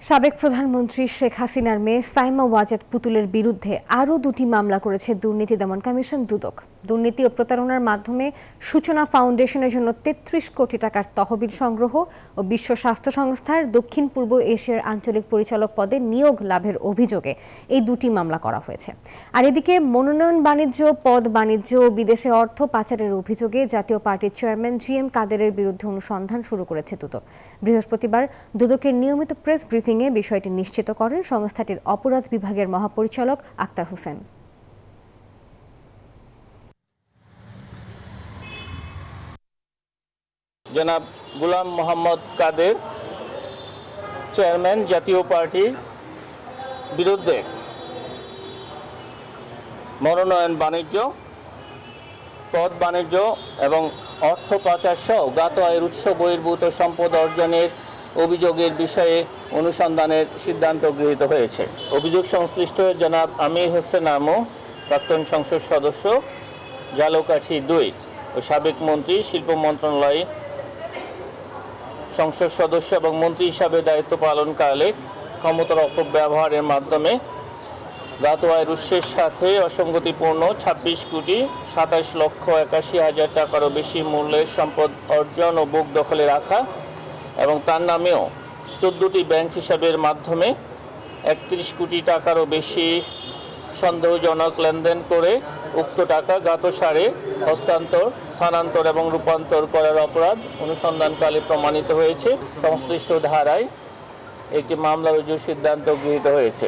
সাবেক প্রধানমন্ত্রী শেখ হাসিনার মেয়ে সাইমা ওয়াজেদ পুতুলের বিরুদ্ধে আরও দুটি মামলা করেছে দুর্নীতি দমন কমিশন দুদক। দুর্নীতি ও প্রতারণার মাধ্যমে সূচনা ফাউন্ডেশনের জন্য ৩৩ কোটি টাকার তহবিল সংগ্রহ ও বিশ্ব স্বাস্থ্য সংস্থার দক্ষিণ পূর্ব এশিয়ার আঞ্চলিক পরিচালক পদে নিয়োগ লাভের অভিযোগে এই দুটি মামলা করা হয়েছে। আর এদিকে মনোনয়ন বাণিজ্য, পদ বাণিজ্য ও বিদেশে অর্থ পাচারের অভিযোগে জাতীয় পার্টির চেয়ারম্যান GM কাদেরের বিরুদ্ধে অনুসন্ধান শুরু করেছে দুদক। বৃহস্পতিবার দুদকের নিয়মিত প্রেস ব্রিফিংয়ে বিষয়টি নিশ্চিত করেন সংস্থাটির অপরাধ বিভাগের মহাপরিচালক আক্তার হোসেন। জনাব গোলাম মোহাম্মদ কাদের, চেয়ারম্যান জাতীয় পার্টির বিরুদ্ধে মনোনয়ন বাণিজ্য, পদ বাণিজ্য এবং অর্থ পাচার সহ জ্ঞাত আয়ের উৎস বহির্ভূত সম্পদ অর্জনের অভিযোগের বিষয়ে অনুসন্ধানের সিদ্ধান্ত গৃহীত হয়েছে। অভিযোগ সংশ্লিষ্ট জনাব আমির হোসেন আমু, প্রাক্তন সংসদ সদস্য, ঝালকাঠি 2 ও সাবেক মন্ত্রী, শিল্প মন্ত্রণালয়ে সংসদ সদস্য এবং মন্ত্রী হিসাবে দায়িত্ব পালনকালে ক্ষমতার অপব্যবহারের মাধ্যমে জ্ঞাত আয়ের উৎসের সাথে অসঙ্গতিপূর্ণ ২৬,২৭,৮১,০০০ টাকারও বেশি মূল্যের সম্পদ অর্জন ও বুক দখলে রাখা এবং তার নামেও 14টি ব্যাংক হিসাবের মাধ্যমে ৩১ কোটি টাকারও বেশি সন্দেহজনক লেনদেন করে উক্ত টাকা জ্ঞাত সারে হস্তান্তর, স্থানান্তর এবং রূপান্তর করার অপরাধ অনুসন্ধানকালে প্রমাণিত হয়েছে। সংশ্লিষ্ট ধারায় একটি মামলা রুজুর সিদ্ধান্ত গৃহীত হয়েছে।